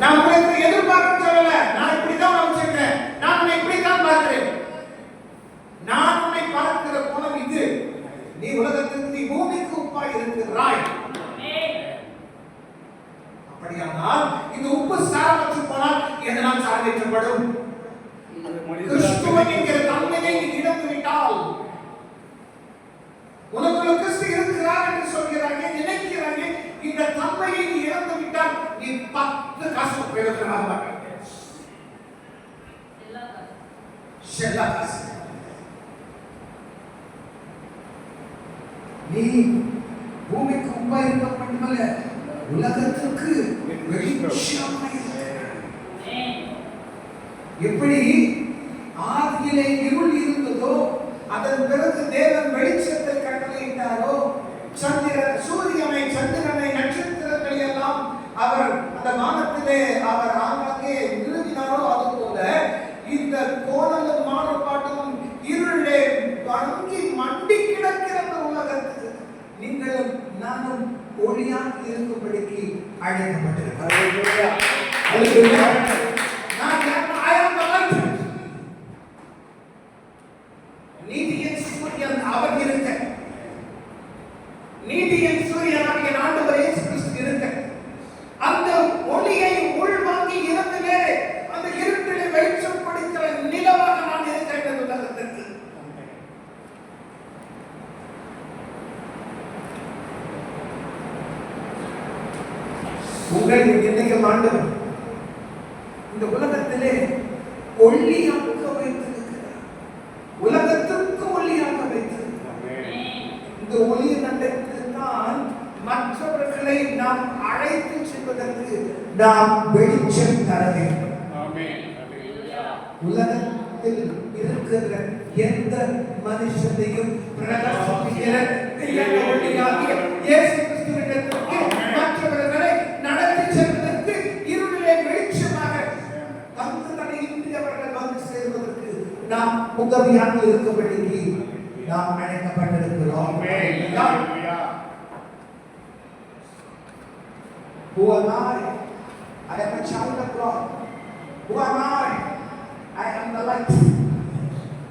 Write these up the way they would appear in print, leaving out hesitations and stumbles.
நான் உங்களுக்கு எதிர்பார்க்க சொல்லல. நான் இப்படிதான் வச்சிருக்கேன். நான் உன்னை இப்படித்தான் பார்க்கிறேன். நான் உன்னை பார்க்கிற கோணம் இது. நீ உலகத்திற்கு, நீ பூமிக்கு உப்பாய் இருக்கிறாய். அப்படியானால் இந்த உப்பு சாரமற்று போனால் எதனால் சாரமேற்றப்படும்? கிறிஸ்துவன் என்கிற தன்மையை நீ இழந்து விட்டால், உனக்குள்ள கிறிஸ்து இருக்கிறார் என்று சொல்கிறாங்க, நினைக்கிறாங்க, இந்த தன்மையை நீ இழந்து விட்டால் நீ 10 காசு பிரயோஜனமாக மாட்டாய். செல்லா காசு. நீ பூமிக்கு உப்பாய் இருக்க மட்டுமல்ல, உலகத்திற்கு வெளிச்சமாய் எப்படி ஆதியிலே இருள் இருந்ததோ, அதன் பிறகு தேவன் வெளிச்சத்தை கட்டளையிட்டாரோ, சூரியனை, சந்திரனை, நட்சத்திரங்களை எல்லாம் அவர் அந்த வானத்திலே அவர் ஆங்காங்கே நிறுவினாரோ, அதுபோல இந்த கோணலும் மாறுபாட்டிலும் இருளே வங்கி மண்டி கிடக்கிற உலகத்துக்கு நீங்களும் நானும் ஒளியாக இருக்கும்படிக்கு அழைக்கப்பட்டிருக்கிறோம். நீதியின் சூரியன் அவர் இருக்க, நீதியின் சூரியனாகிய ஆண்டவர் இயேசு கிறிஸ்து இருக்க, அந்த ஒளியை உள்வாங்கி இருந்திலே அந்த இருட்டிலே வெளிச்சம் கொடுக்கிற நிலவாக நான் இருக்கிறேன் உலகத்திற்கு. உங்களை இன்னைக்கு ஆண்டவர் இந்த உலகத்திலே ஒளியாக வைத்திருக்கிறார். உலகத்திற்கு ஒளியாக வைத்திருக்கிறார். இந்த ஒளியை நடத்தித்தான் மற்றவர்களை நாம் அழைத்து செல்வதற்கு நாம் வெளிச்சம் தர வேண்டும். உலகத்தில் இருக்கிற எந்த மனுஷனையும் பிரகாசிக்கிற ஒளியாகிய இயேசு கிறிஸ்துவிடத்திற்கு மற்றவர்களை நடத்தி செல்வதற்கு இருளிலே வெளிச்சமாக தங்குதடையின்றி அவர்கள் வந்து சேர்வதற்கு நாம் உதவியாக இருக்கும்படிக்கு நாம் அழைக்கப்பட்டிருக்கிறோம். Who am I? I am a child of God. Who am I? I am the light.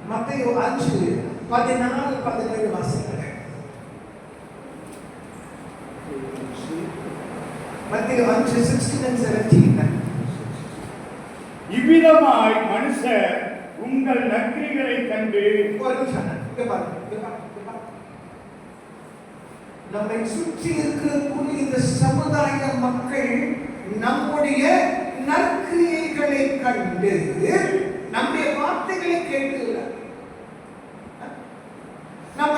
மத்தேயு 5:14-17 வாசிக்கிறேன். மத்தேயு 5:16 and 17. இவ்விதமாய் மனுஷர் உங்கள் நற்கிரிகளை கண்டு, நம்மை சுற்றி இருக்கக்கூடிய இந்த சமுதாய மக்கள் நம்முடைய நற்கிரியைகளை கண்டு, நம்முடைய வார்த்தைகளை கேட்டு, நம்ம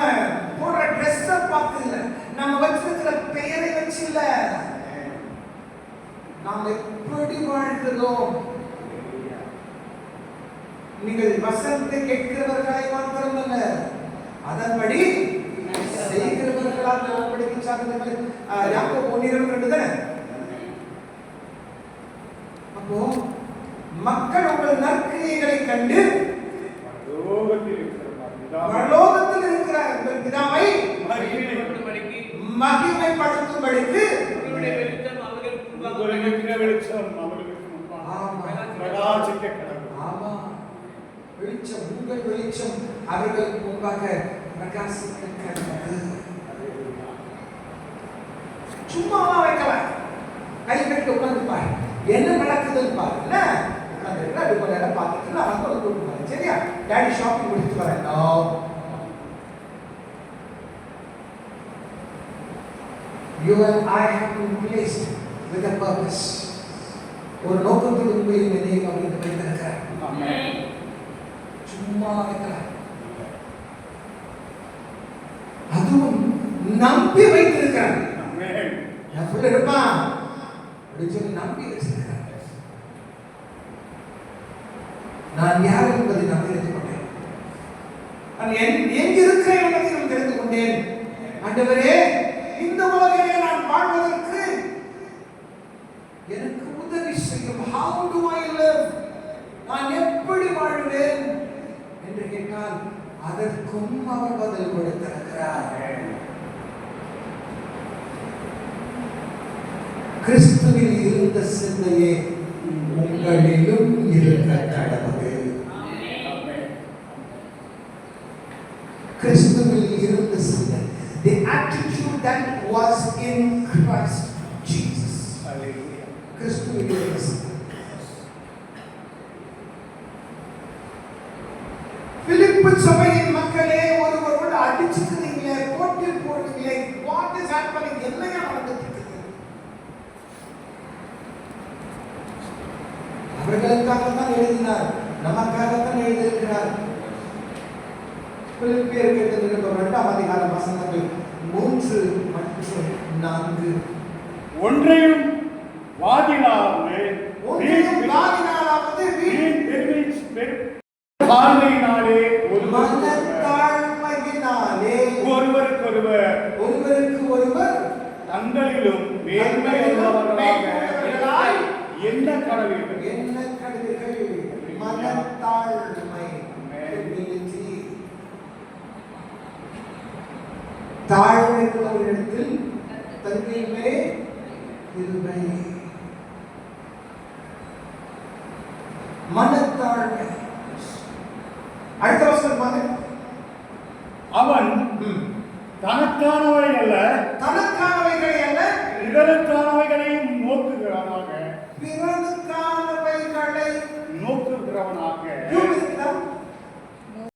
போடுற ட்ரெஸ் பார்த்து இல்ல, நம்ம வச்சிருக்கிற பெயரை வச்சு இல்ல, நாம் எப்படி வாழ்கிறோம். நீங்கள் வசனத்தை கேட்கிறவர்களாய் மாத்திரமல்ல, அதன்படி செய்கிறவர்களாக படிக்கிறார்கள். யாக்கோபு 1:2 தானே. அப்போ மக்கள் உங்கள் நற்கிரியைகளை கண்டு பரலோகத்தில் இருக்கிற உங்கள் பிதாவை மகிமைப்படுத்தும்படிக்கு வெளிச்சம், உங்கள் வெளிச்சம் அவர்களுக்கு முன்பாக பிரகாசிக்க கடவுது. சும்மாவா வைக்கலாம், கை கட்டி உட்கார்ந்து பாரு, என்ன நடக்குதுன்னு பாருங்க. அது கொஞ்ச நேரம் பார்த்துட்டு நான் வந்து கூப்பிட்டு வரேன், சரியா? டாடி ஷாப்பிங் முடிச்சுட்டு வரேன். You and I have been placed with a purpose. ஒரு நோக்கத்தோடு உங்களை என்னையும் அப்படின்னு வைத்திருக்கிறார். சும்மா வைக்கலாம், அதுவும் நம்பி வைத்திருக்கிறார். என் பிள்ளை இருப்பான் அப்படின்னு சொல்லி நம்பி வச்சிருக்கிறார். நான் யார் என்பதை நான் தெரிந்து கொண்டேன். நான் எங்க இருக்கிறேன் என்பதை நான் தெரிந்து கொண்டேன். ஆண்டவரே, இந்த உலகிலே நான் வாழ்வதற்கு எனக்கு உதவி செய்யும். How do I live? நான் எப்படி வாழ்வேன் என்று கேட்டால் அதற்கும் அவர் பதில் கொடுத்திருக்கிறார். கிறிஸ்துவில் இருந்த சிந்தையே உங்களிலும் இருக்க கடவுது. கிறிஸ்துவில் இருந்து செய்ய. The attitude that was in Christ Jesus. கிறிஸ்துவில் இருந்து செய்ய. பிலிப்பு சபையின் மக்களே, ஒருவரோடு அடிச்சுக்கிறீங்களே, போட்டி போடுறீங்களே, வாட் இஸ் ஹேப்பனிங்? என்னையா நடந்துட்டு இருக்குது? அவர்களுக்காகத்தான் எழுதினார், நமக்காகத்தான் எழுதியிருக்கிறார். பிலிப்பியர் கேட்டது 2 அதிகார வசனங்கள் 3 மற்றும் 4. ஒன்றையும் வாதினாவது தாழ்மையினாலே மனத்தாழ்மையினாலே ஒருவருக்கொருவர் தங்களிலும் மேன்மை உள்ளவர்களாக என்ன கடவுள் மனத்தாழ்மை. தாழ்மை உள்ளவர்களிடத்தில் தன்மையிலே இருமை. மனத்தாழ்மை. அடுத்த வசனம் பாருங்க. அவன் தனக்கானவை அல்ல, தனக்கானவை